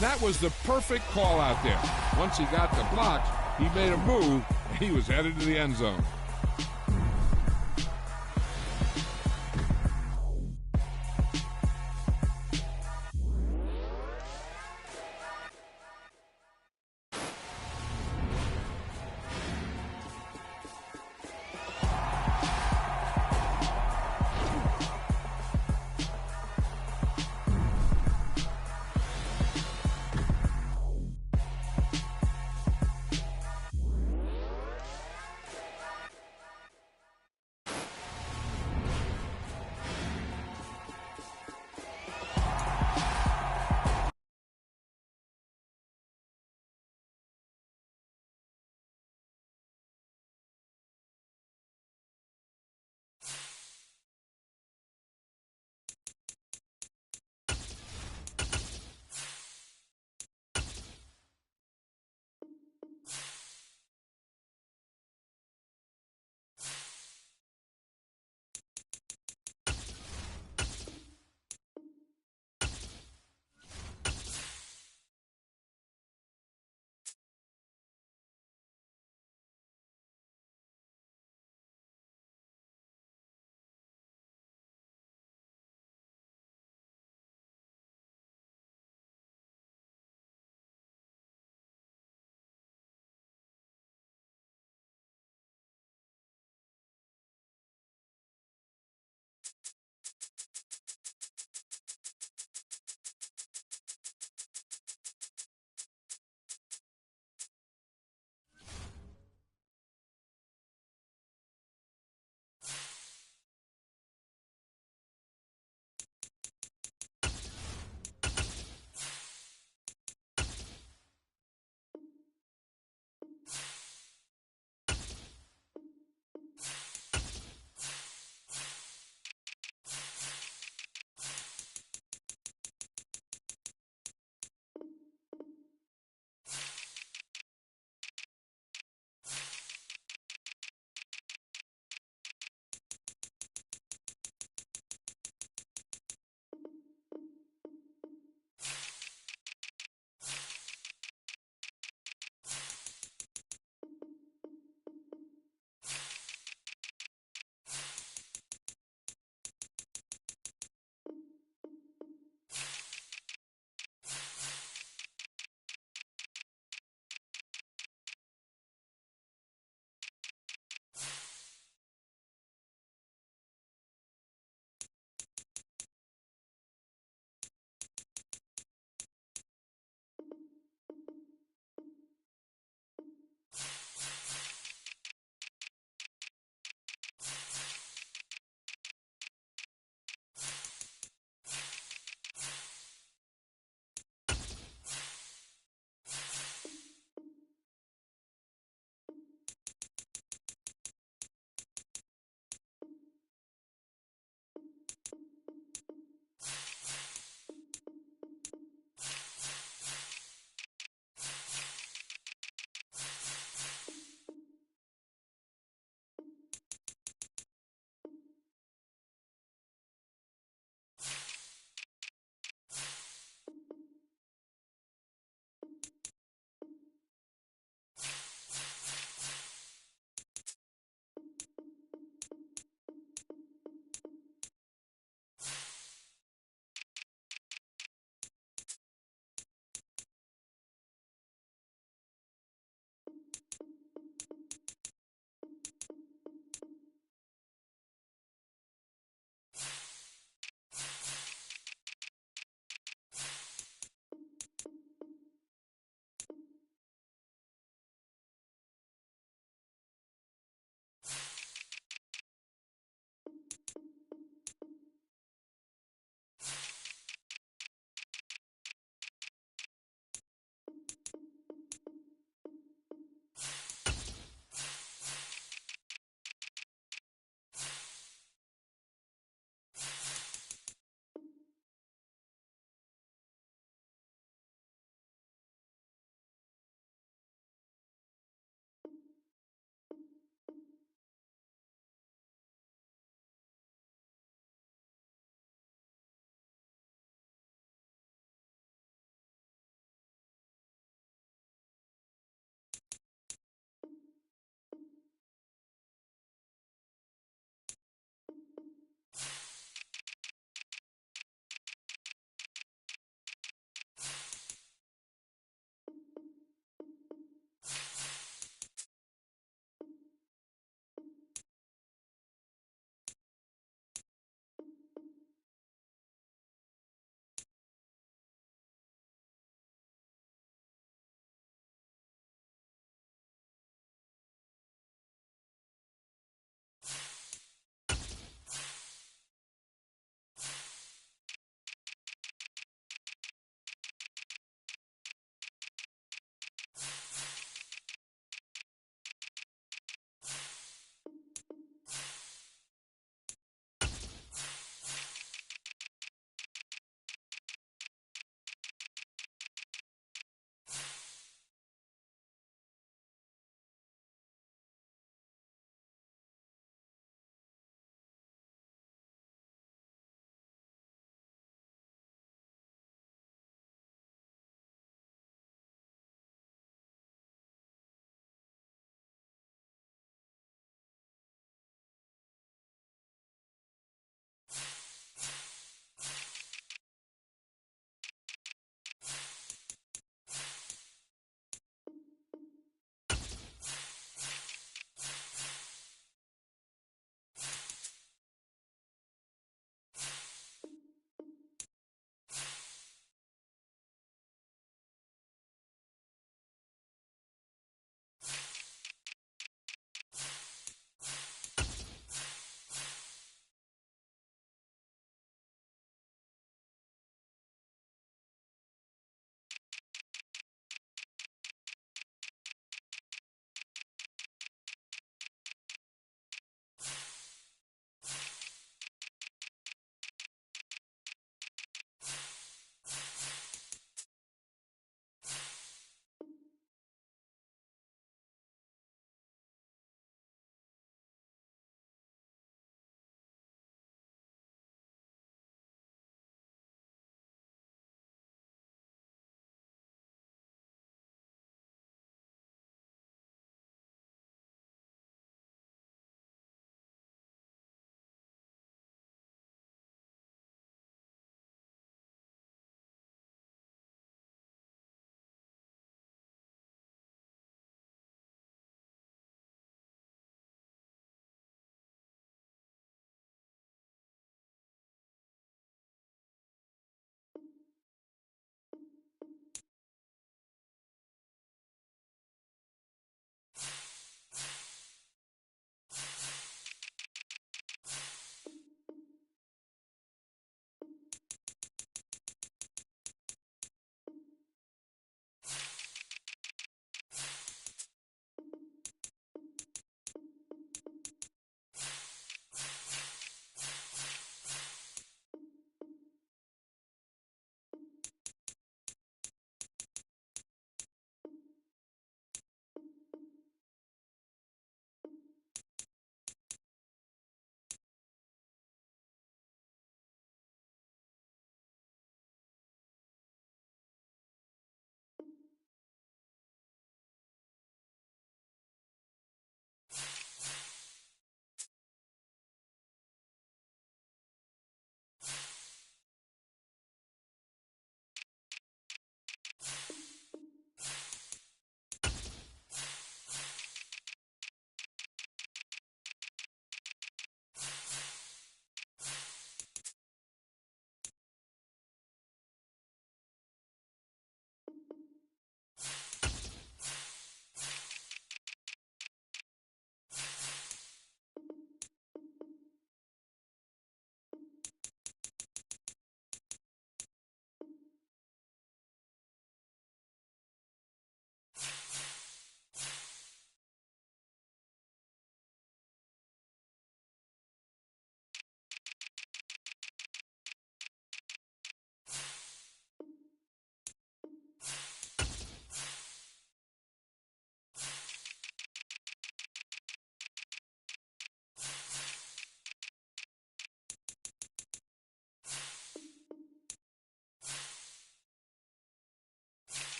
That was the perfect call out there. Once he got the blocks, he made a move. He was headed to the end zone.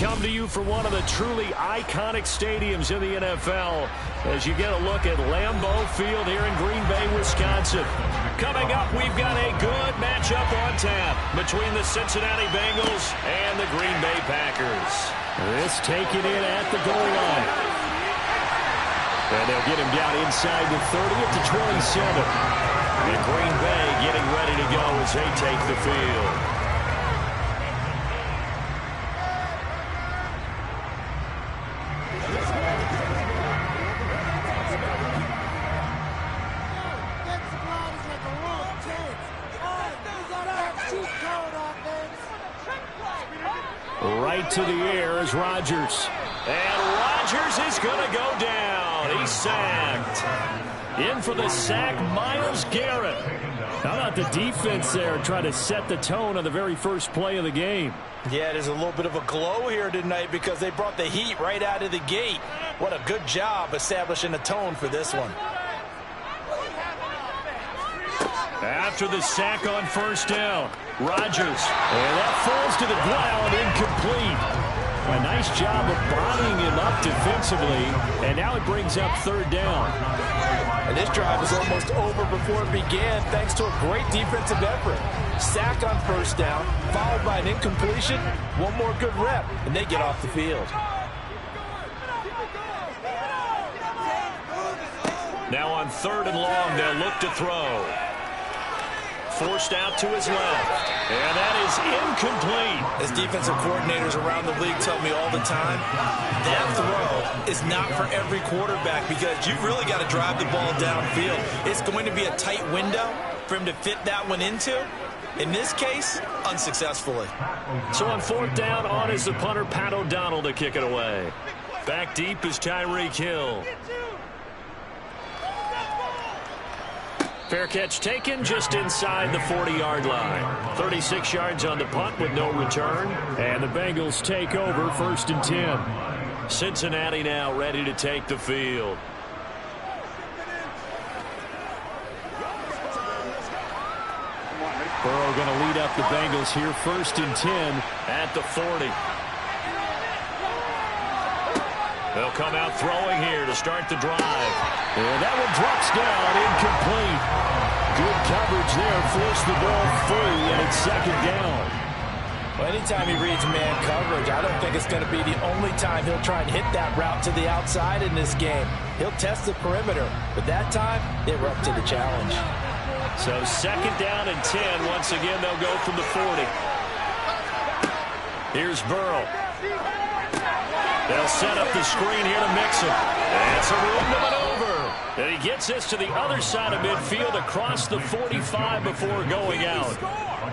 come to you from one of the truly iconic stadiums in the NFL as you get a look at Lambeau Field here in Green Bay, Wisconsin. Coming up, we've got a good matchup on tap between the Cincinnati Bengals and the Green Bay Packers. This taken in at the goal line. And they'll get him down inside the 30 at the 27. And Green Bay getting ready to go as they take the field. Right to the air is Rodgers. And Rodgers is going to go down. He's sacked. In for the sack, Myles Garrett. How about the defense there trying to set the tone on the very first play of the game? Yeah, there's a little bit of a glow here tonight because they brought the heat right out of the gate. What a good job establishing a tone for this one. After the sack on first down, Rodgers. And that falls to the ground, incomplete. A nice job of bodying him up defensively, and now it brings up third down. And this drive was almost over before it began thanks to a great defensive effort. Sack on first down, followed by an incompletion, one more good rep, and they get off the field. Now on third and long, they'll look to throw. Forced out to his left. And that is incomplete. As defensive coordinators around the league tell me all the time, that throw is not for every quarterback because you've really got to drive the ball downfield. It's going to be a tight window for him to fit that one into. In this case, unsuccessfully. So on fourth down, on is the punter, Pat O'Donnell, to kick it away. Back deep is Tyreek Hill. Fair catch taken just inside the 40-yard line. 36 yards on the punt with no return. And the Bengals take over first and 10. Cincinnati now ready to take the field. Burrow going to lead up the Bengals here first and 10 at the 40. They'll come out throwing here to start the drive. And that one drops down, incomplete. Good coverage there, forced the ball free, and it's second down. Well, anytime he reads man coverage, I don't think it's going to be the only time he'll try and hit that route to the outside in this game. He'll test the perimeter, but that time, they were up to the challenge. So second down and 10. Once again, they'll go from the 40. Here's Burrow. They'll set up the screen here to mix him. It's a room to maneuver. And he gets this to the other side of midfield across the 45 before going out.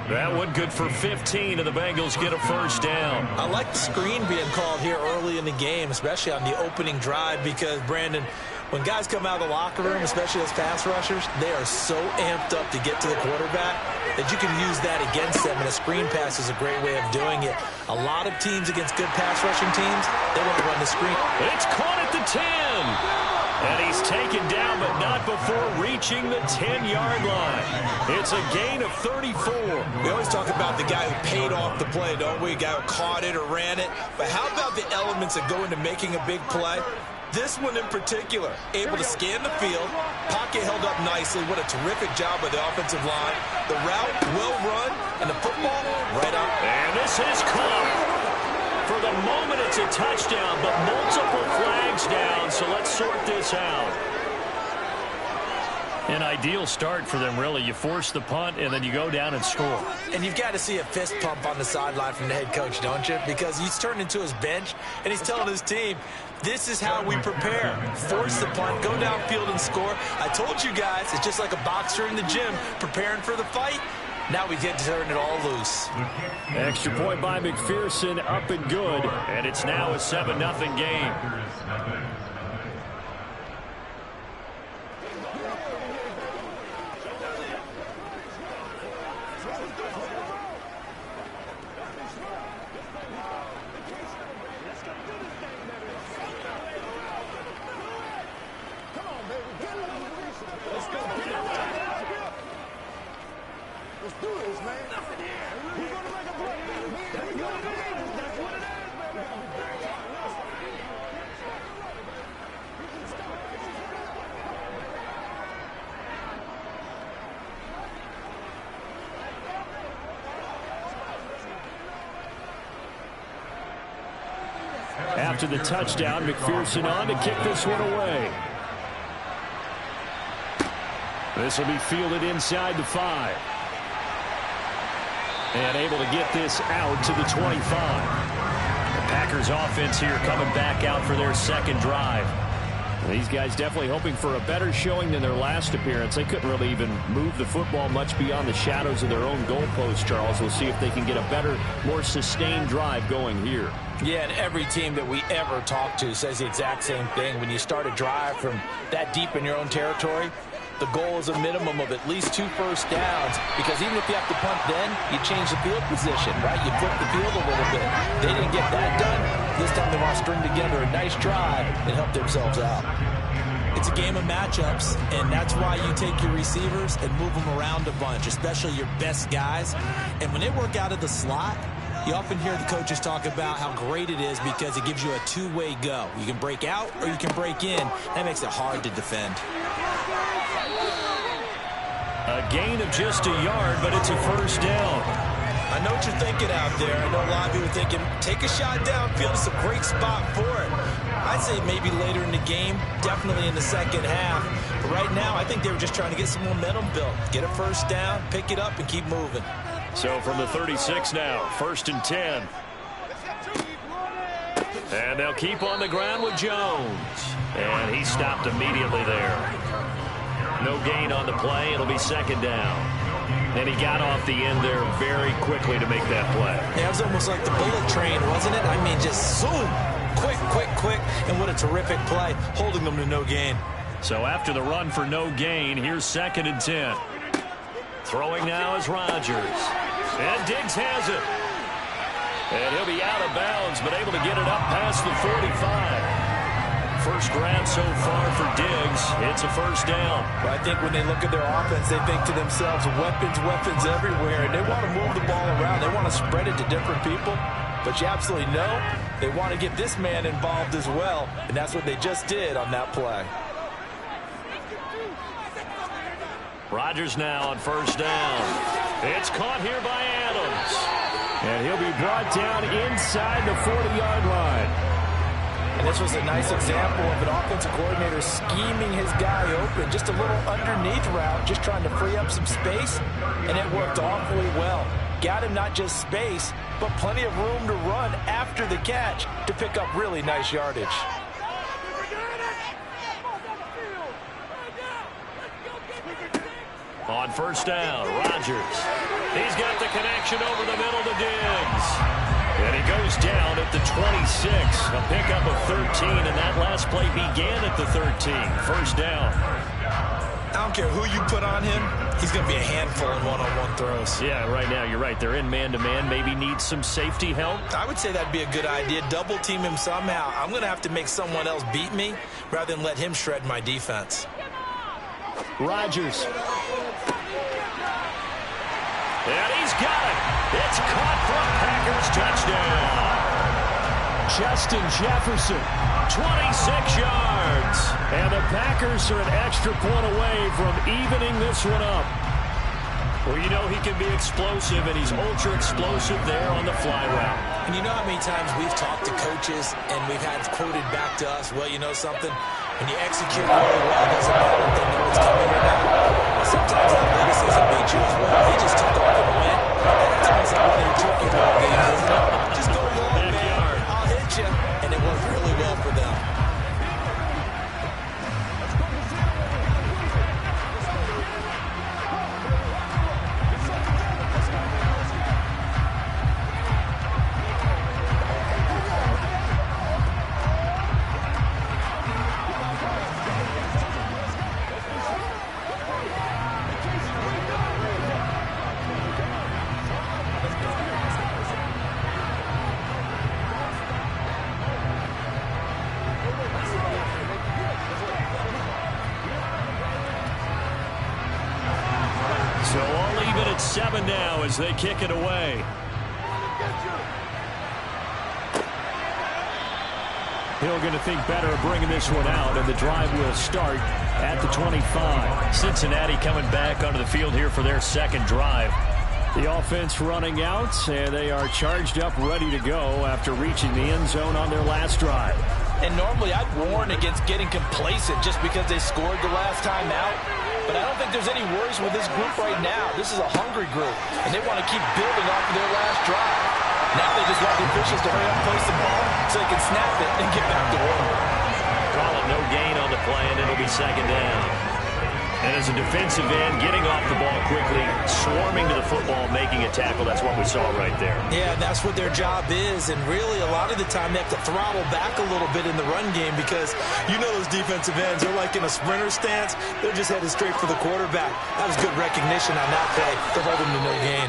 That one good for 15, and the Bengals get a first down. I like the screen being called here early in the game, especially on the opening drive, because, Brandon, when guys come out of the locker room, especially as pass rushers, they are so amped up to get to the quarterback that you can use that against them, and a screen pass is a great way of doing it. A lot of teams against good pass rushing teams, they want to run the screen. It's caught at the 10. And he's taken down, but not before reaching the 10-yard line. It's a gain of 34. We always talk about the guy who paid off the play, don't we? A guy who caught it or ran it. But how about the elements that go into making a big play? This one in particular, able to scan the field, pocket held up nicely. What a terrific job by the offensive line. The route, well run, and the football right on. And this is caught. For the moment, it's a touchdown, but multiple flags down, so let's sort this out. An ideal start for them, really. You force the punt, and then you go down and score. And you've got to see a fist pump on the sideline from the head coach, don't you? Because he's turned into his bench, and he's telling his team, this is how we prepare. Force the punt, go downfield and score. I told you guys, it's just like a boxer in the gym preparing for the fight. Now we get to turn it all loose. Extra point by McPherson, up and good. And it's now a 7-0 game. After the touchdown, McPherson on to kick this one away. This will be fielded inside the 5. And able to get this out to the 25. The Packers offense here coming back out for their second drive. These guys definitely hoping for a better showing than their last appearance. They couldn't really even move the football much beyond the shadows of their own goalpost, Charles. We'll see if they can get a better, more sustained drive going here. Yeah, and every team that we ever talk to says the exact same thing. When you start a drive from that deep in your own territory, the goal is a minimum of at least 2 first downs, because even if you have to punt then, you change the field position, right? You flip the field a little bit. They didn't get that done. This time they want to string together a nice drive and help themselves out. It's a game of matchups, and that's why you take your receivers and move them around a bunch, especially your best guys. And when they work out of the slot, you often hear the coaches talk about how great it is because it gives you a two-way go. You can break out or you can break in. That makes it hard to defend. A gain of just a yard, but it's a first down. I know what you're thinking out there. I know a lot of people are thinking, take a shot downfield. It's a great spot for it. I'd say maybe later in the game, definitely in the second half. But right now, I think they were just trying to get some momentum built. Get a first down, pick it up, and keep moving. So from the 36 now, 1st and 10. And they'll keep on the ground with Jones. And he stopped immediately there. No gain on the play. It'll be second down. And he got off the end there very quickly to make that play. Yeah, it was almost like the bullet train, wasn't it? I mean, just zoom. Quick, quick, quick. And what a terrific play, holding them to no gain. So after the run for no gain, here's 2nd and 10. Throwing now is Rodgers. And Diggs has it. And he'll be out of bounds, but able to get it up past the 45. First grab so far for Diggs. It's a first down. But I think when they look at their offense, they think to themselves, weapons, weapons everywhere. And they want to move the ball around. They want to spread it to different people. But you absolutely know they want to get this man involved as well. And that's what they just did on that play. Rodgers now on first down. It's caught here by Adams. And he'll be brought down inside the 40-yard line. And this was a nice example of an offensive coordinator scheming his guy open. Just a little underneath route, just trying to free up some space. And it worked awfully well. Got him not just space, but plenty of room to run after the catch to pick up really nice yardage. On first down, Rodgers. He's got the connection over the middle to Diggs. And he goes down at the 26. A pickup of 13, and that last play began at the 13. First down. I don't care who you put on him. He's going to be a handful in one-on-one throws. Yeah, right now, you're right. They're in man-to-man. Maybe needs some safety help. I would say that'd be a good idea. Double team him somehow. I'm going to have to make someone else beat me rather than let him shred my defense. Rodgers. And he's got it. It's caught for a Packers touchdown. Justin Jefferson, 26 yards. And the Packers are an extra point away from evening this one up. Well, you know he can be explosive, and he's ultra-explosive there on the fly route. And you know how many times we've talked to coaches and we've had quoted back to us, well, you know something? When you execute really well, it doesn't matter if they know it's coming or not. Well, sometimes athleticism beats you as well. He just took off and went. That's almost like one of your turkey ball games, isn't it? Just go long, man. I'll hit you. And it worked really well for them. So all even at 7 now as they kick it away. Hill going to think better of bringing this one out, and the drive will start at the 25. Cincinnati coming back onto the field here for their second drive. The offense running out, and they are charged up, ready to go after reaching the end zone on their last drive. And normally I'd warn against getting complacent just because they scored the last time out. But I don't think there's any worries with this group right now. This is a hungry group, and they want to keep building off of their last drive. Now they just want the officials to hurry up and place the ball so they can snap it and get back to work. Call it no gain on the play, and it'll be second down. And as a defensive end, getting off the ball quickly, swarming to the football, making a tackle, that's what we saw right there. Yeah, that's what their job is, and really a lot of the time they have to throttle back a little bit in the run game because you know those defensive ends, they're like in a sprinter stance. They're just headed straight for the quarterback. That was good recognition on that play to hold him to no gain.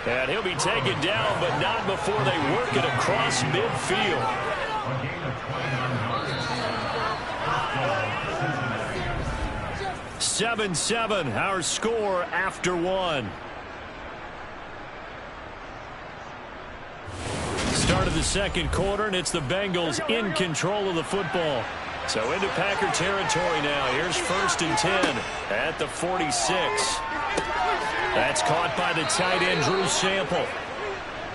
And he'll be taken down, but not before they work it across midfield. 7-7, our score after one. Start of the second quarter, and it's the Bengals in control of the football. So into Packer territory now. Here's 1st and 10 at the 46. That's caught by the tight end, Drew Sample.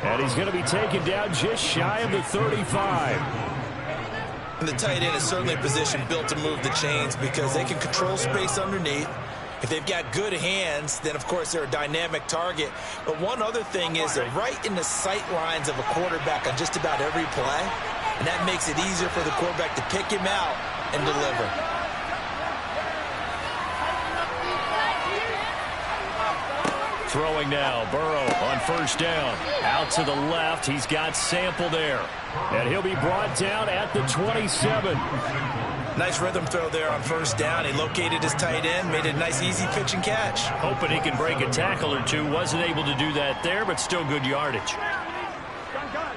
And he's going to be taken down just shy of the 35. And the tight end is certainly a position built to move the chains because they can control space underneath. If they've got good hands, then, of course, they're a dynamic target. But one other thing is they're right in the sight lines of a quarterback on just about every play. And that makes it easier for the quarterback to pick him out and deliver. Throwing now, Burrow on 1st down. Out to the left, he's got Sample there. And he'll be brought down at the 27. Nice rhythm throw there on 1st down. He located his tight end, made a nice easy pitch and catch. Hoping he can break a tackle or two. Wasn't able to do that there, but still good yardage.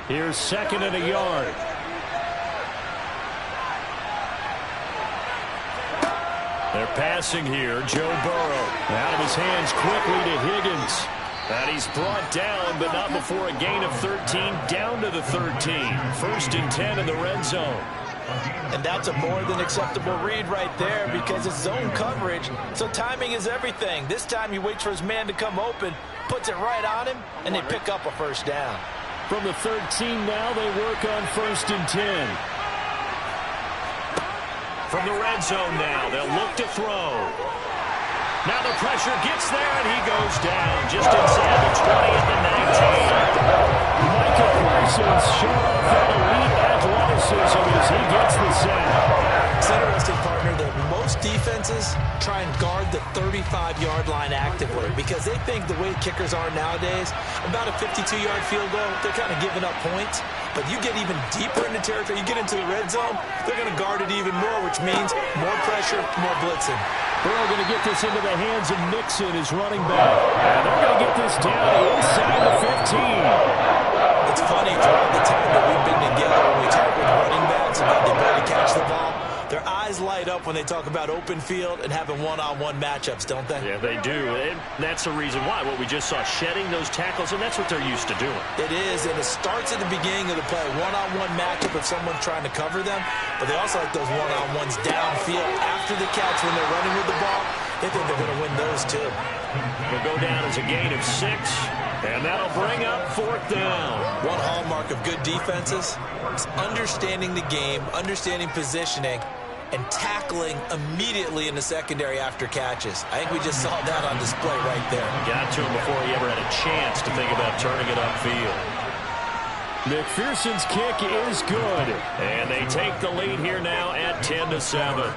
Here's 2nd and a yard. They're passing here. Joe Burrow out of his hands quickly to Higgins. And he's brought down, but not before a gain of 13, down to the 13. 1st and 10 in the red zone. And that's a more than acceptable read right there because it's zone coverage, so timing is everything. This time he waits for his man to come open, puts it right on him, and they pick up a 1st down. From the 13 now, they work on 1st and 10. From the red zone now, they'll look to throw. Now the pressure gets there, and he goes down just inside the 20 at the 19. Michael Parsons showing off that elite athleticism as he gets the sack. It's interesting, partner, that most defenses try and guard the 35-yard line actively because they think the way kickers are nowadays, about a 52-yard field goal, they're kind of giving up points. But you get even deeper into territory, you get into the red zone, they're going to guard it even more, which means more pressure, more blitzing. Burrow going to get this into the hands of Mixon, his running back. And they're going to get this down inside the 15. It's funny, throughout the time that we've been together, when we talk with running backs about the ability to catch the ball, their eyes light up when they talk about open field and having one-on-one matchups, don't they? Yeah, they do. And that's the reason why. What we just saw, shedding those tackles, and that's what they're used to doing. It is, and it starts at the beginning of the play. One-on-one matchup if someone's trying to cover them, but they also like those one-on-ones downfield after the catch when they're running with the ball. They think they're going to win those, too. Will go down as a gain of 6, and that'll bring up 4th down. One hallmark of good defenses is understanding the game, understanding positioning, and tackling immediately in the secondary after catches. I think we just saw that on display right there. Got to him before he ever had a chance to think about turning it upfield. McPherson's kick is good, and they take the lead here now at 10-7.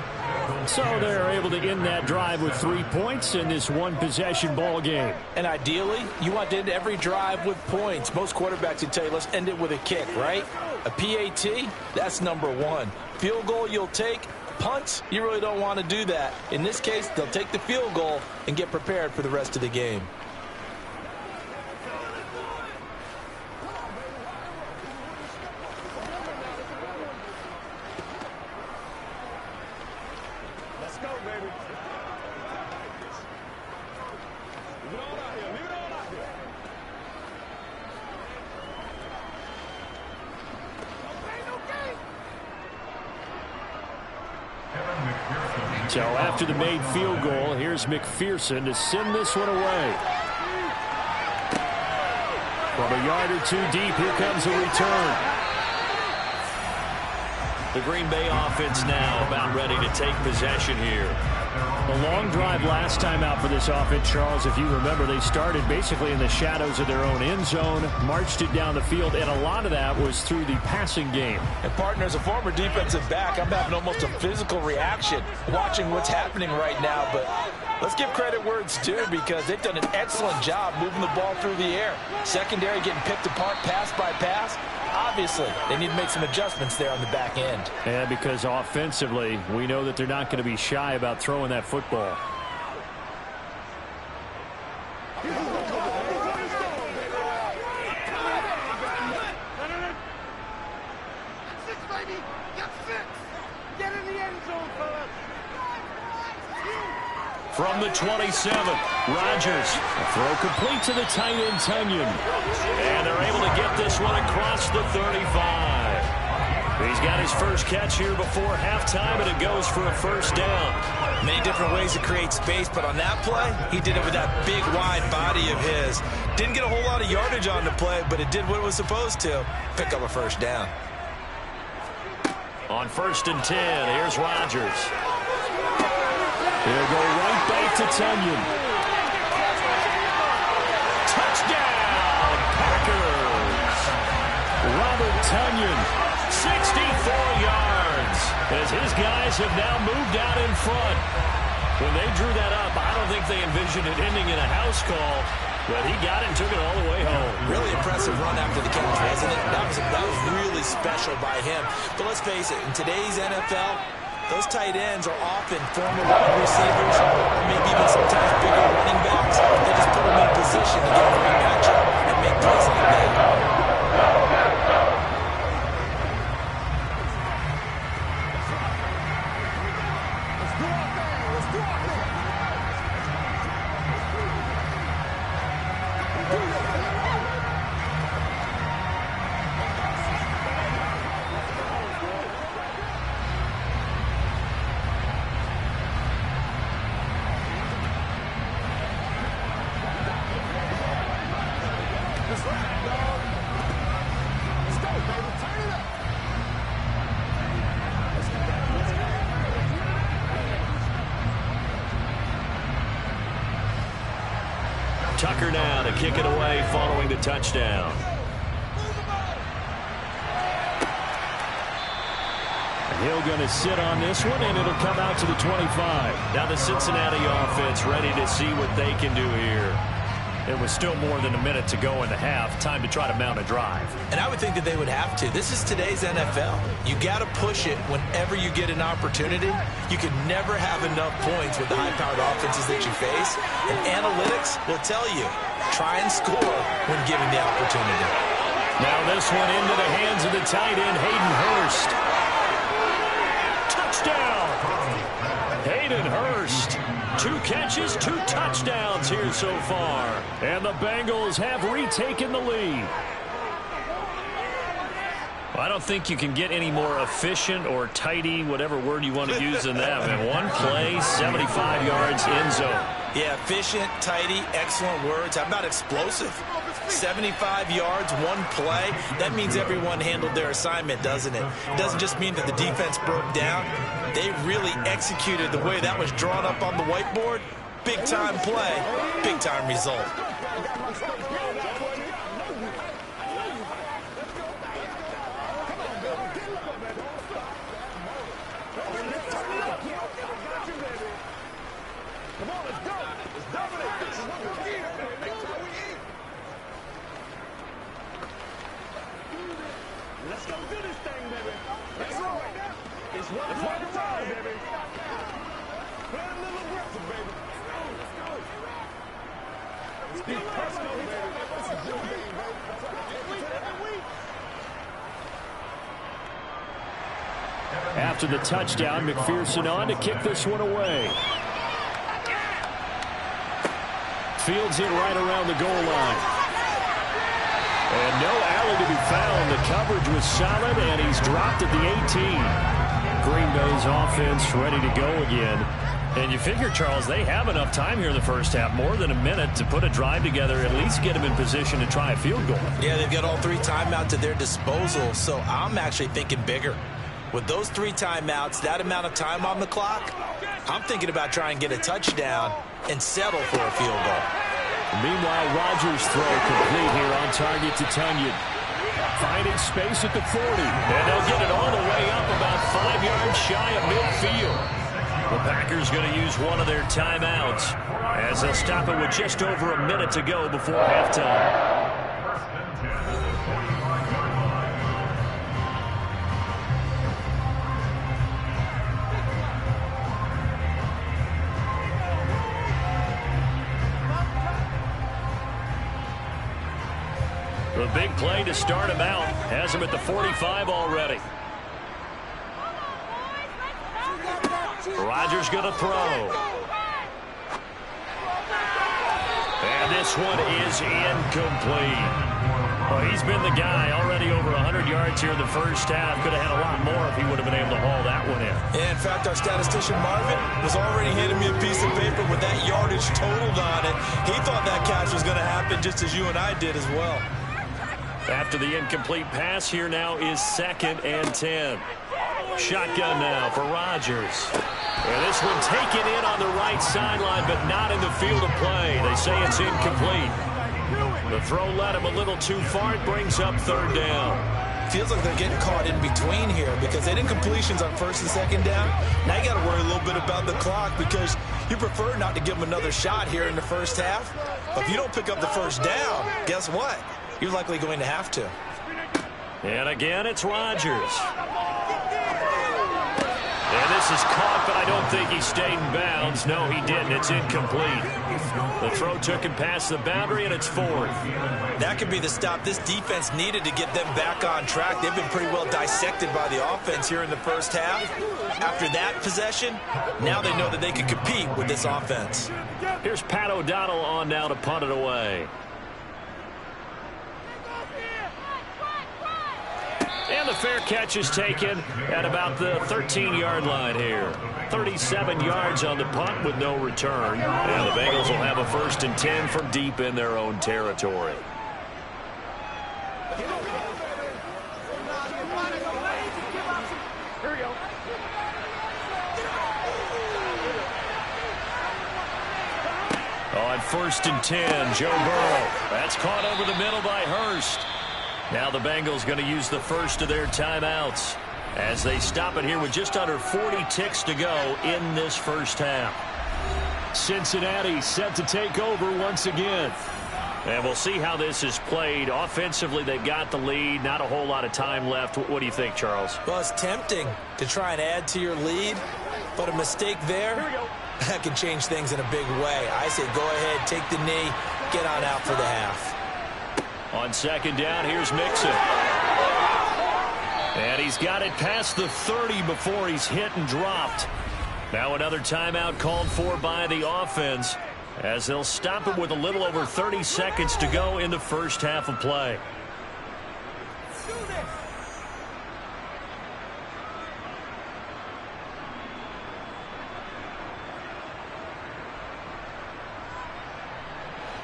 So they're able to end that drive with 3 points in this one-possession ball game. And ideally, you want to end every drive with points. Most quarterbacks would tell you, let's end it with a kick, right? A PAT, that's number 1. Field goal you'll take. Punts, you really don't want to do that. In this case, they'll take the field goal and get prepared for the rest of the game. Let's go, baby. Leave it all out here. Leave it all out here. No pain, no gain. So after the made field goal, here's McPherson to send this one away. From a yard or two deep, here comes a return. The Green Bay offense now about ready to take possession here. A long drive last time out for this offense, Charles. If you remember, they started basically in the shadows of their own end zone, marched it down the field, and a lot of that was through the passing game. And, partner, as a former defensive back, I'm having almost a physical reaction watching what's happening right now. But let's give credit where it's due, because they've done an excellent job moving the ball through the air. Secondary getting picked apart pass by pass. Obviously, they need to make some adjustments there on the back end. And because offensively, we know that they're not going to be shy about throwing that football. From the 27, Rodgers. A throw complete to the tight end, Tunyon. And they're able to get this one across the 35. He's got his first catch here before halftime, and it goes for a first down. Many different ways to create space, but on that play, he did it with that big, wide body of his. Didn't get a whole lot of yardage on the play, but it did what it was supposed to. Pick up a first down. On 1st and 10, here's Rodgers. He'll go right back to Tunyon. Touchdown, Packers! Robert Tunyon, 64 yards, as his guys have now moved out in front. When they drew that up, I don't think they envisioned it ending in a house call, but he got it and took it all the way home. Really impressive run after the catch, wasn't it? That was really special by him. But let's face it, in today's NFL, those tight ends are often former wide receivers, or maybe even sometimes bigger running backs. They just put them in position to get a great matchup and make plays like that. Tucker now to kick it away following the touchdown. Hill going to sit on this one, and it'll come out to the 25. Now the Cincinnati offense ready to see what they can do here. It was still more than a minute to go in the half. Time to try to mount a drive. And I would think that they would have to. This is today's NFL. You got to push it whenever you get an opportunity. You can never have enough points with the high-powered offenses that you face. And analytics will tell you, try and score when given the opportunity. Now this one into the hands of the tight end, Hayden Hurst. Touchdown! Hayden Hurst. 2 catches, 2 touchdowns here so far. And the Bengals have retaken the lead. I don't think you can get any more efficient or tidy, whatever word you want to use in that. Man, one play, 75 yards, end zone. Yeah, efficient, tidy, excellent words. How about explosive? 75 yards, one play. That means everyone handled their assignment, doesn't it? It doesn't just mean that the defense broke down. They really executed the way that was drawn up on the whiteboard. Big-time play, big-time result. Let's go do this thing, baby. Let's go. It's one time, baby. Play a little aggressive, baby. Let's go. Let's be personal, baby. This is your game, baby. Every week. After the touchdown, McPherson on to kick this one away. Fields it right around the goal line. And no alley to be found. The coverage was solid, and he's dropped at the 18. Green Bay's offense ready to go again. And you figure, Charles, they have enough time here in the first half, more than a minute, to put a drive together, at least get them in position to try a field goal. Yeah, they've got all 3 timeouts at their disposal, so I'm actually thinking bigger. With those 3 timeouts, that amount of time on the clock, I'm thinking about trying to get a touchdown and settle for a field goal. Meanwhile, Rodgers' throw complete here on target to Tunyon. Finding space at the 40. And they'll get it all the way up about 5 yards shy of midfield. The Packers going to use one of their timeouts as they'll stop it with just over a minute to go before halftime. The big play to start him out has him at the 45 already. Rodgers going to throw. And this one is incomplete. Well, he's been the guy already over 100 yards here in the first half. Could have had a lot more if he would have been able to haul that one in. Yeah, in fact, our statistician Marvin was already handing me a piece of paper with that yardage totaled on it. He thought that catch was going to happen just as you and I did as well. After the incomplete pass, here now is 2nd and 10. Shotgun now for Rodgers. And this one taken in on the right sideline, but not in the field of play. They say it's incomplete. The throw led him a little too far. It brings up 3rd down. Feels like they're getting caught in between here because they didn't completions on 1st and 2nd down. Now you got to worry a little bit about the clock because you prefer not to give them another shot here in the first half. But if you don't pick up the 1st down, guess what? You're likely going to have to. And again, it's Rodgers. And this is caught, but I don't think he stayed in bounds. No, he didn't. It's incomplete. The throw took him past the boundary, and it's 4th. That could be the stop this defense needed to get them back on track. They've been pretty well dissected by the offense here in the first half. After that possession, now they know that they can compete with this offense. Here's Pat O'Donnell on now to punt it away. And the fair catch is taken at about the 13-yard line here. 37 yards on the punt with no return. And the Bengals will have a 1st and 10 from deep in their own territory. On 1st and 10, Joe Burrow. That's caught over the middle by Hurst. Now the Bengals going to use the first of their timeouts as they stop it here with just under 40 ticks to go in this first half. Cincinnati set to take over once again. And we'll see how this is played. Offensively, they've got the lead. Not a whole lot of time left. What do you think, Charles? Well, it's tempting to try and add to your lead, but a mistake there, that can change things in a big way. I say go ahead, take the knee, get on out for the half. On 2nd down, here's Mixon. And he's got it past the 30 before he's hit and dropped. Now another timeout called for by the offense as they'll stop it with a little over 30 seconds to go in the first half of play.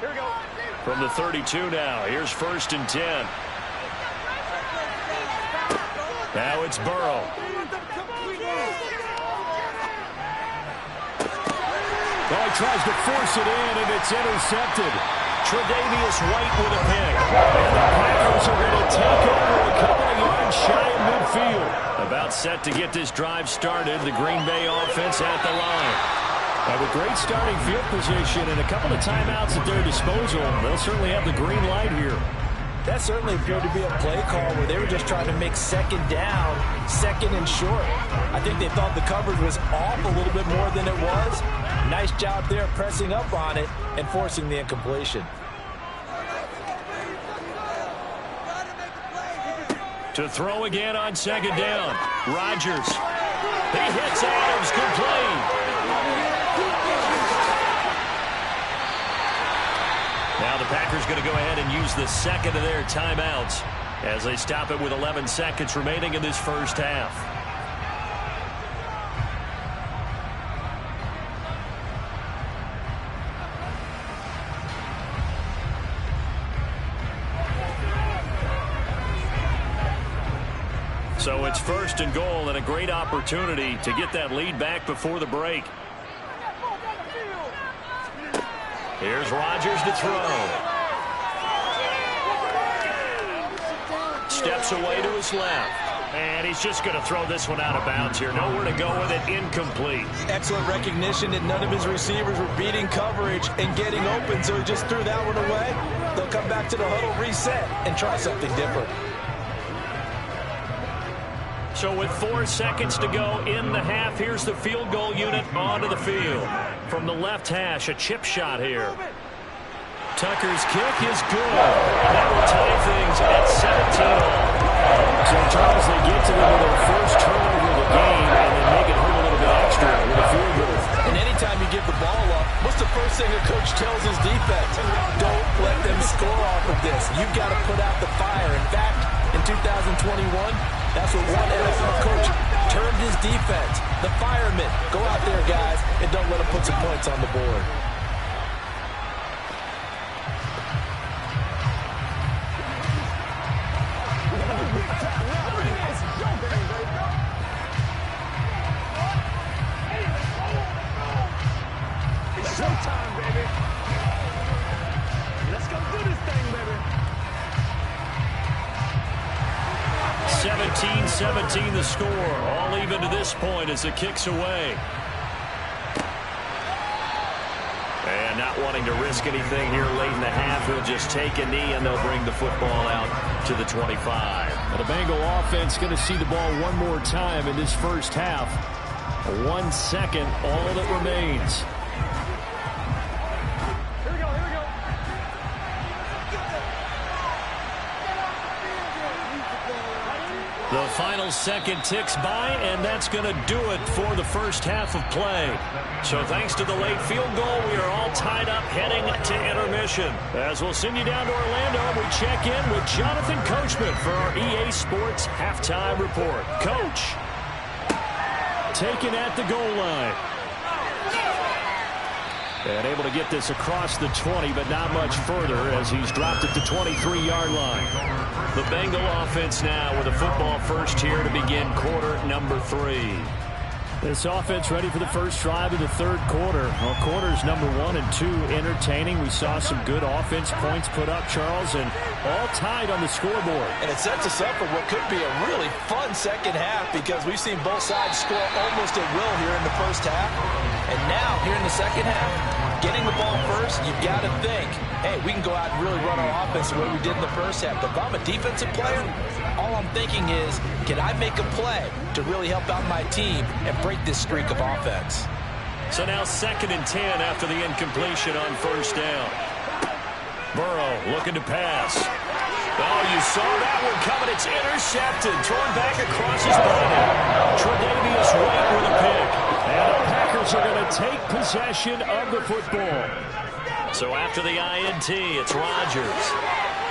Here we go. From the 32 now, here's 1st and 10. Now it's Burrow. Oh, he tries to force it in, and it's intercepted. Tre'Davious White with a pick. And the Packers are going to take over a couple of yards shy of midfield. About set to get this drive started. The Green Bay offense at the line. And with great starting field position and a couple of timeouts at their disposal, they'll certainly have the green light here. That certainly appeared to be a play call where they were just trying to make 2nd down, 2nd and short. I think they thought the coverage was off a little bit more than it was. Nice job there pressing up on it and forcing the incompletion. To throw again on 2nd down. Rodgers. He hits Adams, complete. Now the Packers going to go ahead and use the 2nd of their timeouts as they stop it with 11 seconds remaining in this first half. So it's 1st and goal and a great opportunity to get that lead back before the break. Here's Rodgers to throw. Steps away to his left. And he's just going to throw this one out of bounds here. Nowhere to go with it. Incomplete. Excellent recognition that none of his receivers were beating coverage and getting open, so he just threw that one away. They'll come back to the huddle, reset, and try something different. So with 4 seconds to go in the half, here's the field goal unit onto the field. From the left hash, a chip shot here. Tucker's kick is good. That will tie things at 17-all. So, Charles, they get to them with their first turnover of the game and then make it hurt a little bit extra with a field goal. And anytime you give the ball up, what's the first thing a coach tells his defense? Don't let them score off of this. You've got to put out the fire. In fact, in 2021, that's what one NFL coach termed his defense. The firemen. Go out there, guys, and don't let them put some points on the board. Showtime, baby. Let's go do this thing, baby. 17-17 the score. All even to this point as the kick's away. And not wanting to risk anything here late in the half, he'll just take a knee and they'll bring the football out to the 25. And the Bengal offense going to see the ball one more time in this first half. 1 second, all that remains. The final second ticks by, and that's going to do it for the first half of play. So thanks to the late field goal, we are all tied up heading to intermission. As we'll send you down to Orlando, we check in with Jonathan Coachman for our EA Sports Halftime Report. Coach, taken at the goal line. And able to get this across the 20, but not much further as he's dropped it to 23-yard line. The Bengal offense now with a football first here to begin quarter number 3. This offense ready for the first drive of the third quarter. Well, quarters number 1 and 2 entertaining. We saw some good offense points put up, Charles, and all tied on the scoreboard. And it sets us up for what could be a really fun second half because we've seen both sides score almost at will here in the first half. And now, here in the second half, getting the ball first, you've got to think, hey, we can go out and really run our offense the way we did in the first half. But if I'm a defensive player, all I'm thinking is, can I make a play to really help out my team and break this streak of offense? So now 2nd and 10 after the incompletion on first down. Burrow looking to pass. Oh, you saw that one coming. It's intercepted. Thrown back across his body. Tre'Davious White with a pick. And the Packers are going to take possession of the football. So after the INT, it's Rodgers.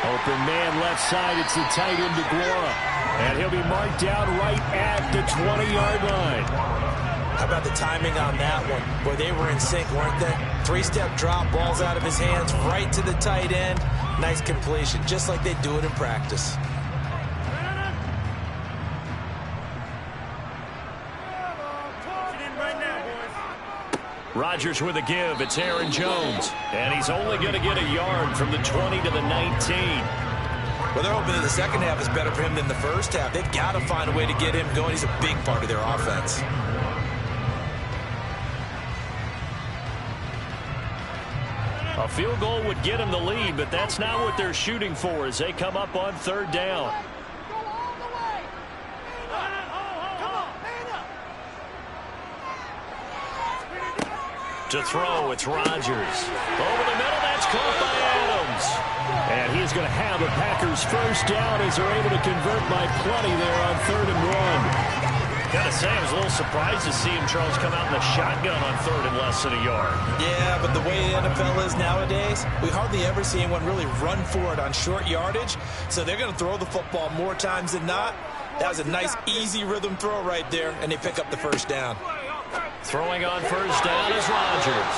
Open man left side. It's the tight end DeGuara. And he'll be marked down right at the 20-yard line. How about the timing on that one? Boy, they were in sync, weren't they? 3-step drop, balls out of his hands, right to the tight end. Nice completion, just like they do it in practice. Rodgers with a give. It's Aaron Jones. And he's only going to get a yard from the 20 to the 19. Well, they're hoping that the second half is better for him than the first half. They've got to find a way to get him going. He's a big part of their offense. A field goal would get him the lead, but that's not what they're shooting for as they come up on third down. To throw, it's Rodgers. Over the middle, that's caught by Adams. And he's going to have the Packers first down as they're able to convert by plenty there on 3rd and 1. Gotta say, I was a little surprised to see him, Charles, come out in the shotgun on 3rd and less than a yard. Yeah, but the way the NFL is nowadays, we hardly ever see anyone really run for it on short yardage. So they're going to throw the football more times than not. That was a nice, easy rhythm throw right there, and they pick up the first down. Throwing on first down is Rodgers.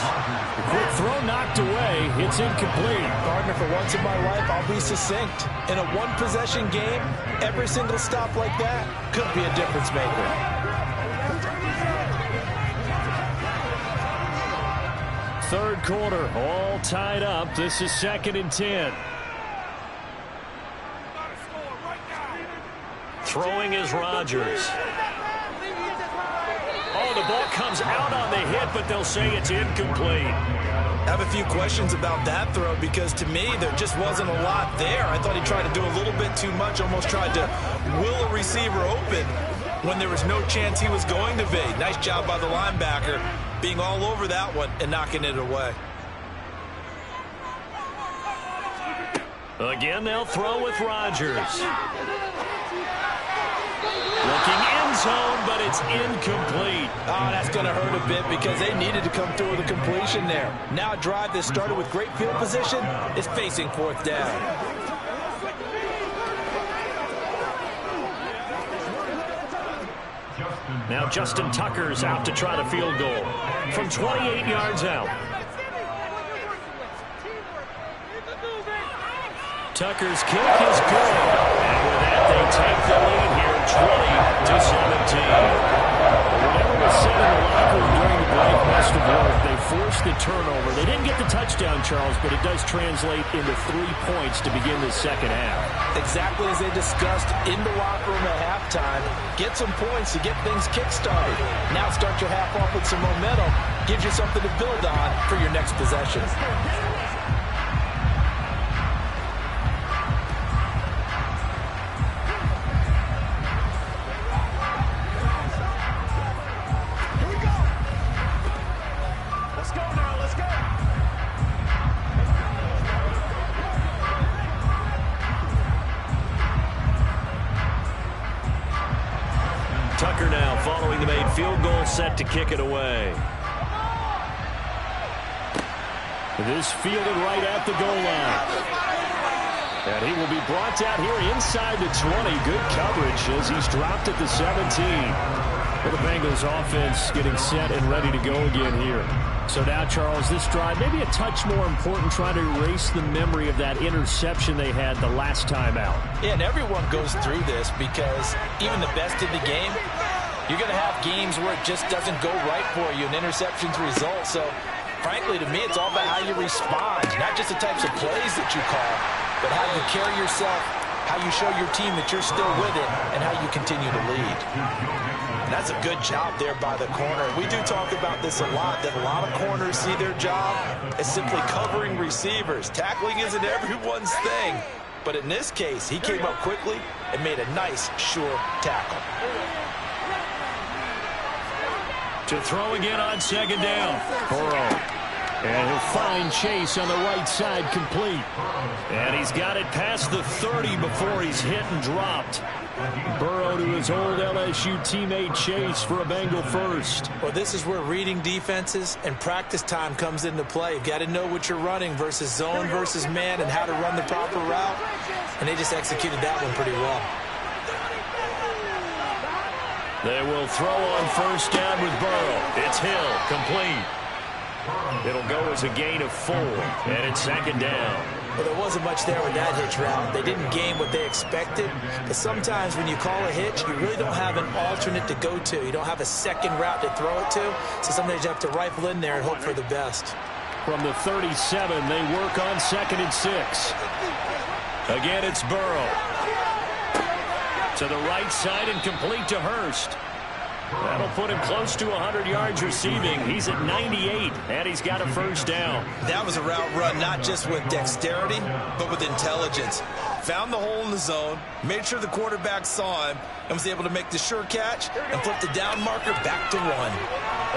The quick throw knocked away. It's incomplete. Gardner, for once in my life, I'll be succinct. In a one-possession game, every single stop like that could be a difference maker. Third quarter, all tied up. This is 2nd and 10. Throwing is Rodgers. Oh, the ball comes out on the hit, but they'll say it's incomplete. I have a few questions about that throw because, to me, there just wasn't a lot there. I thought he tried to do a little bit too much, almost tried to will a receiver open when there was no chance he was going to be. Nice job by the linebacker being all over that one and knocking it away. Again, they'll throw with Rodgers. Looking end zone, but it's incomplete. Oh, that's going to hurt a bit because they needed to come through with a completion there. Now a drive that started with great field position is facing 4th down. Now Justin Tucker's out to try the field goal from 28 yards out. Tucker's kick is good. And with that, they take the lead here, 20-17. Whatever was said in the locker room during the break must have worked. They forced the turnover. They didn't get the touchdown, Charles, but it does translate into 3 points to begin the second half. Exactly as they discussed in the locker room at halftime. Get some points to get things kick-started. Now start your half off with some momentum. Gives you something to build on for your next possession. Tucker now following the made field goal, set to kick it away. This fielded right at the goal line. And he will be brought down here inside the 20. Good coverage as he's dropped at the 17. Well, the Bengals offense getting set and ready to go again here. So now, Charles, this drive maybe a touch more important, trying to erase the memory of that interception they had the last time out. Yeah, and everyone goes through this because even the best in the game, you're going to have games where it just doesn't go right for you and interceptions result. So, frankly, to me, it's all about how you respond, not just the types of plays that you call, but how you carry yourself, how you show your team that you're still with it, and how you continue to lead. And that's a good job there by the corner. We do talk about this a lot, that a lot of corners see their job as simply covering receivers. Tackling isn't everyone's thing. But in this case, he came up quickly and made a nice, sure tackle. To throw again on 2nd down. Burrow. And he'll find Chase on the right side, complete. And he's got it past the 30 before he's hit and dropped. Burrow to his old LSU teammate Chase for a Bengal first. Well, this is where reading defenses and practice time comes into play. You've got to know what you're running versus zone versus man and how to run the proper route. And they just executed that one pretty well. They will throw on first down with Burrow. It's Hill, complete. It'll go as a gain of 4, and it's 2nd down. Well, there wasn't much there with that hitch route. They didn't gain what they expected. But sometimes when you call a hitch, you really don't have an alternate to go to. You don't have a second route to throw it to. So sometimes you have to rifle in there and hope for the best. From the 37, they work on 2nd and 6. Again, it's Burrow. To the right side and complete to Hurst. That'll put him close to 100 yards receiving. He's at 98, and he's got a first down. That was a route run not just with dexterity, but with intelligence. Found the hole in the zone, made sure the quarterback saw him, and was able to make the sure catch and flip the down marker back to 1.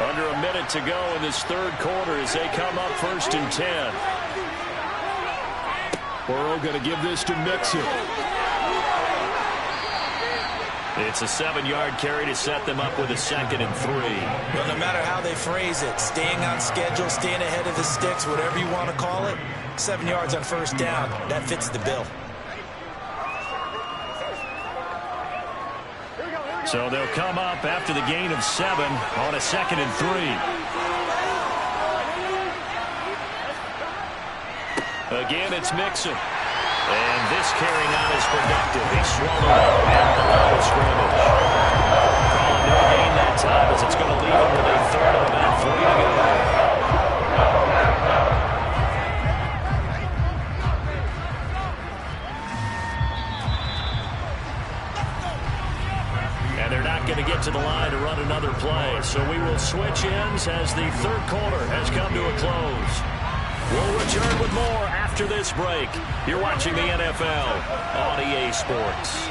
Under a minute to go in this third quarter as they come up 1st and 10. Burrow going to give this to Mixon. It's a 7-yard carry to set them up with a 2nd and 3. Well, no matter how they phrase it, staying on schedule, staying ahead of the sticks, whatever you want to call it, 7 yards on first down, that fits the bill. Here we go, here we go. So they'll come up after the gain of 7 on a 2nd and 3. Again, it's Mixon. And this carrying on is productive. He swallowed up at the line of scrimmage. Calling no gain that time as it's going to leave him with a 3rd and about 3 to go. And they're not going to get to the line to run another play. So we will switch ends as the 3rd quarter has come to a close. We'll return with more after this break. You're watching the NFL on EA Sports.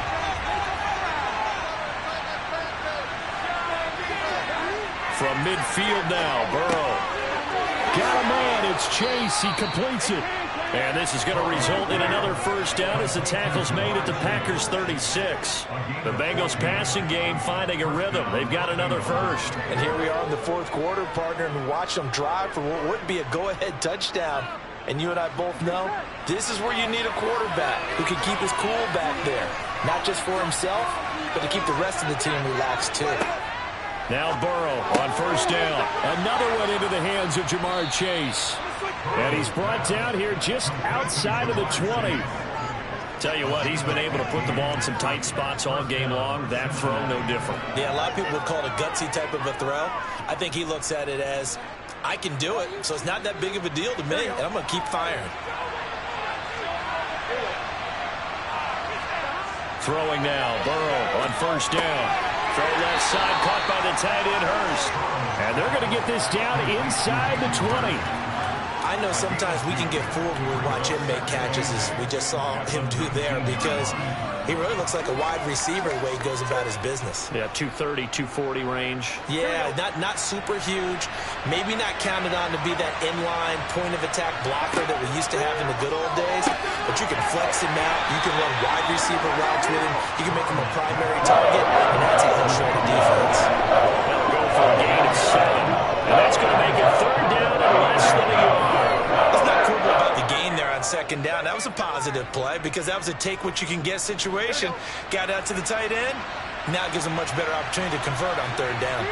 From midfield now, Burrow. Got a man. It's Chase. He completes it. And this is going to result in another 1st down as the tackle's made at the Packers' 36. The Bengals passing game finding a rhythm. They've got another 1st. And here we are in the 4th quarter, partner, and watch them drive for what would be a go-ahead touchdown. And you and I both know this is where you need a quarterback who can keep his cool back there. Not just for himself, but to keep the rest of the team relaxed too. Now Burrow on 1st down. Another one into the hands of Jamar Chase. And he's brought down here just outside of the 20. Tell you what, he's been able to put the ball in some tight spots all game long. That throw, no different. Yeah, a lot of people would call it a gutsy type of a throw. I think he looks at it as, I can do it, so it's not that big of a deal to me, and I'm going to keep firing. Throwing now, Burrow on 1st down. Throw left side, caught by the tight end, Hurst. And they're going to get this down inside the 20. I know sometimes we can get fooled when we watch him make catches, as we just saw him do there, because he really looks like a wide receiver the way he goes about his business. Yeah, 230, 240 range. Yeah, not super huge. Maybe not counted on to be that inline point-of-attack blocker that we used to have in the good old days, but you can flex him out. You can run wide receiver routes with him. You can make him a primary target, and that's how he'll shred a defense. They'll go for a gain of 7, and that's going to make it 3rd down and less than a yard. Let's not quibble about the gain there on 2nd down. That was a positive play because that was a take-what-you-can-get situation. Got out to the tight end. Now it gives him a much better opportunity to convert on 3rd down.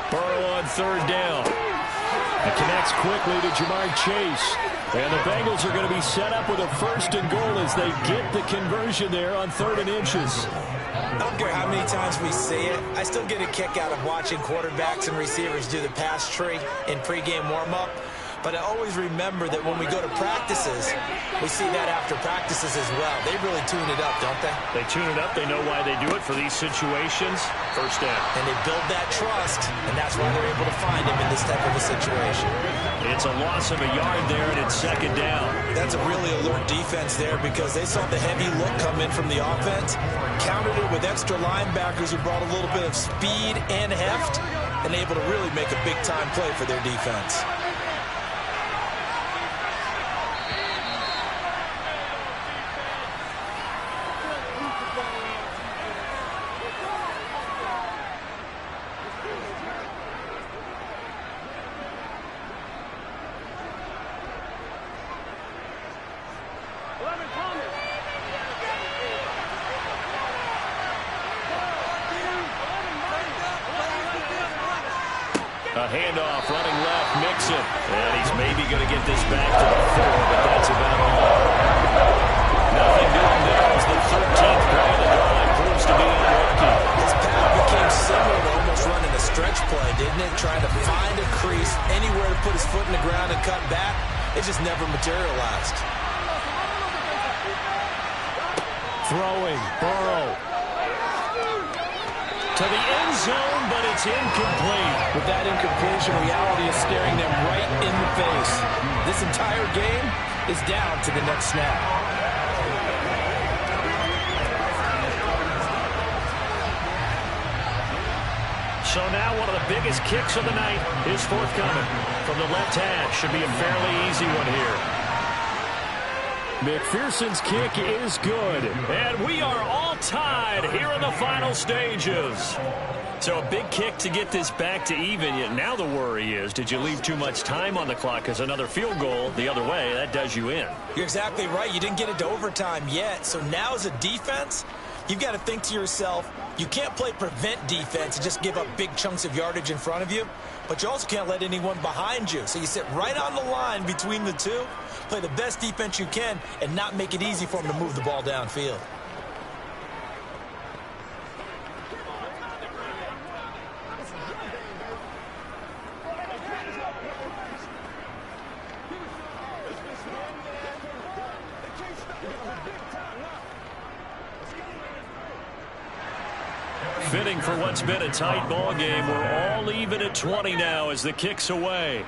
Burrow on 3rd down. It connects quickly to Jamar Chase. And the Bengals are going to be set up with a 1st and goal as they get the conversion there on 3rd and inches. I don't care how many times we see it. I still get a kick out of watching quarterbacks and receivers do the pass tree in pregame warm-up. But I always remember that when we go to practices, we see that after practices as well. They really tune it up, don't they? They tune it up. They know why they do it for these situations. 1st down. And they build that trust, and that's why they're able to find him in this type of a situation. It's a loss of a yard there, and it's 2nd down. That's a really alert defense there because they saw the heavy look come in from the offense, countered it with extra linebackers who brought a little bit of speed and heft, and able to really make a big-time play for their defense. A handoff, running left, Mixon. And he's maybe going to get this back to the 4, but that's about all. Nothing doing there as the 13th play of the drive proves to be unlucky. His path became similar to almost running a stretch play, didn't it? Trying to find a crease, anywhere to put his foot in the ground and cut back. It just never materialized. Throwing, Burrow. To the end zone, but it's incomplete. With that incompletion, reality is staring them right in the face. This entire game is down to the next snap. So now one of the biggest kicks of the night is forthcoming. From the left hash, should be a fairly easy one here. McPherson's kick is good. And we are all tied here in the final stages. So a big kick to get this back to even. Yet now the worry is, did you leave too much time on the clock? Because another field goal the other way, that does you in. You're exactly right. You didn't get it to overtime yet. So now as a defense, you've got to think to yourself, you can't play prevent defense and just give up big chunks of yardage in front of you, but you also can't let anyone behind you. So you sit right on the line between the two, play the best defense you can, and not make it easy for them to move the ball downfield. Fitting for what's been a tight ball game. We're all even at 20 now as the kick's away.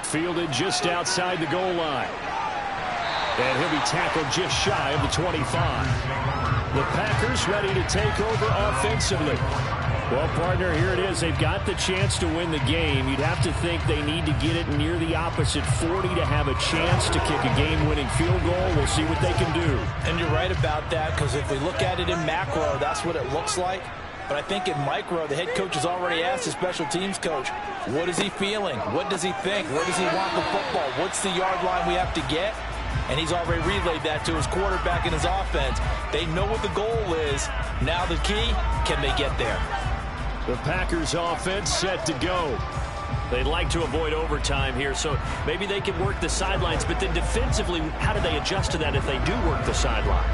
Fielded just outside the goal line. And he'll be tackled just shy of the 25. The Packers ready to take over offensively. Well, partner, here it is. They've got the chance to win the game. You'd have to think they need to get it near the opposite 40 to have a chance to kick a game-winning field goal. We'll see what they can do. And you're right about that, because if we look at it in macro, that's what it looks like. But I think in micro, the head coach has already asked the special teams coach, what is he feeling? What does he think? Where does he want the football? What's the yard line we have to get? And he's already relayed that to his quarterback and his offense. They know what the goal is. Now the key, can they get there? The Packers offense set to go. They'd like to avoid overtime here, so maybe they can work the sidelines, but then defensively, how do they adjust to that if they do work the sideline?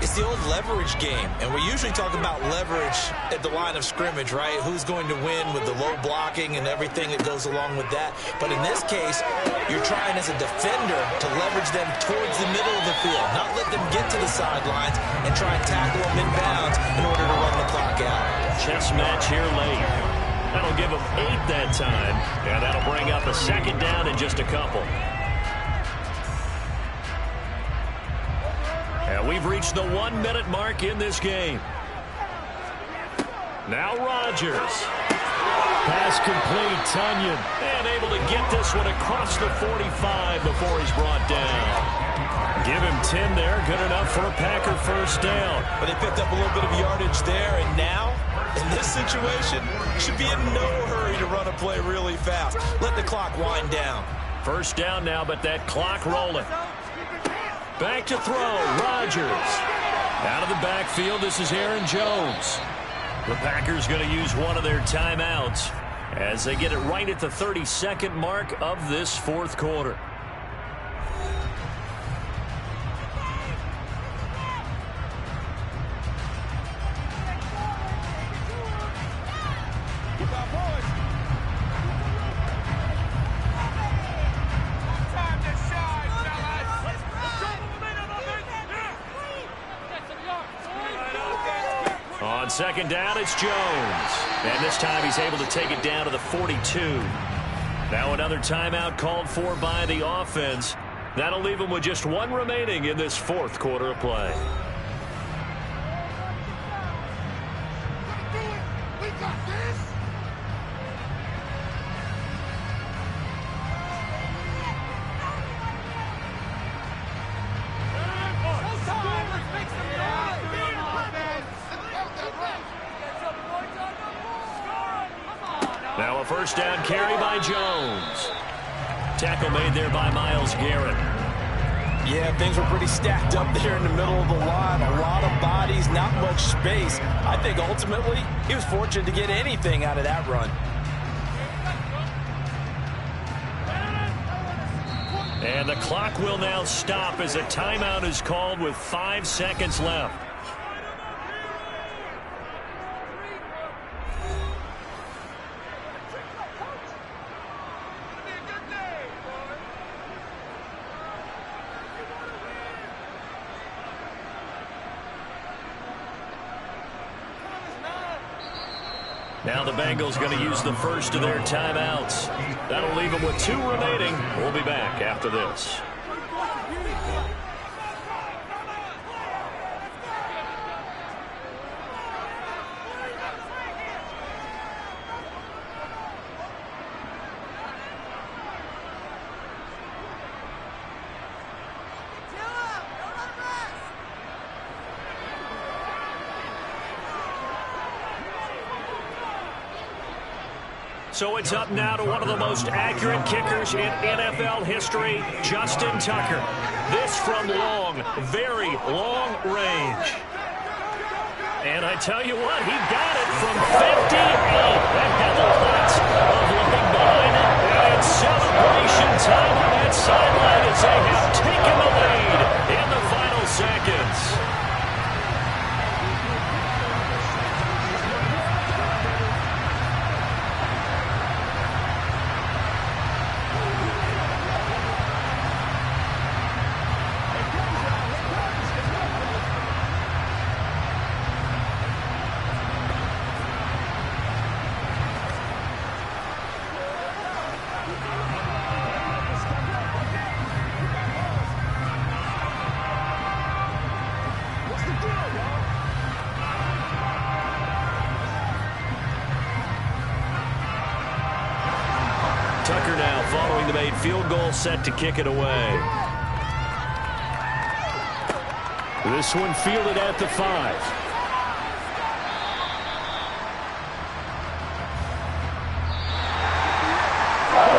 It's the old leverage game, and we usually talk about leverage at the line of scrimmage, right? Who's going to win with the low blocking and everything that goes along with that. But in this case, you're trying as a defender to leverage them towards the middle of the field, not let them get to the sidelines and try and tackle them in bounds in order to run the clock out. Chess match here late. That'll give them 8 that time, and that'll bring up a second down in just a couple. And we've reached the 1-minute mark in this game. Now Rodgers. Pass complete, Tunyon. And able to get this one across the 45 before he's brought down. Give him 10 there, good enough for a Packer first down. But they picked up a little bit of yardage there, and now, in this situation, should be in no hurry to run a play really fast. Let the clock wind down. First down now, but that clock rolling. Back to throw, Rodgers. Out of the backfield, this is Aaron Jones. The Packers going to use one of their timeouts as they get it right at the 32nd mark of this fourth quarter. On second down, it's Jones. And this time he's able to take it down to the 42. Now another timeout called for by the offense. That'll leave him with just one remaining in this fourth quarter of play. We got this. Now a first down carry by Jones. Tackle made there by Myles Garrett. Yeah, things were pretty stacked up there in the middle of the line. A lot of bodies, not much space. I think ultimately he was fortunate to get anything out of that run. And the clock will now stop as a timeout is called with 5 seconds left. Now the Bengals going to use the first of their timeouts. That'll leave them with 2 remaining. We'll be back after this. So it's up now to one of the most accurate kickers in NFL history, Justin Tucker. This from long, very long range. And I tell you what, he got it from 58. That had lots of looking behind it. And it's celebration time on that sideline as they have taken the lead in the final seconds. Tucker now following the made field goal, set to kick it away. This one fielded at the 5.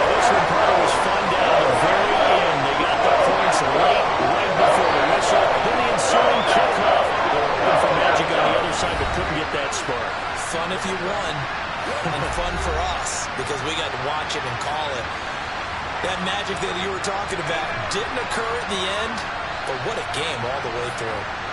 This one probably was fun down the very end. They got the points late, right before the whistle. Then the ensuing kickoff. They were looking for magic on the other side, but couldn't get that spark. Fun if you won. And fun for us because we got to watch it and call it. That magic that you were talking about didn't occur at the end, but what a game all the way through.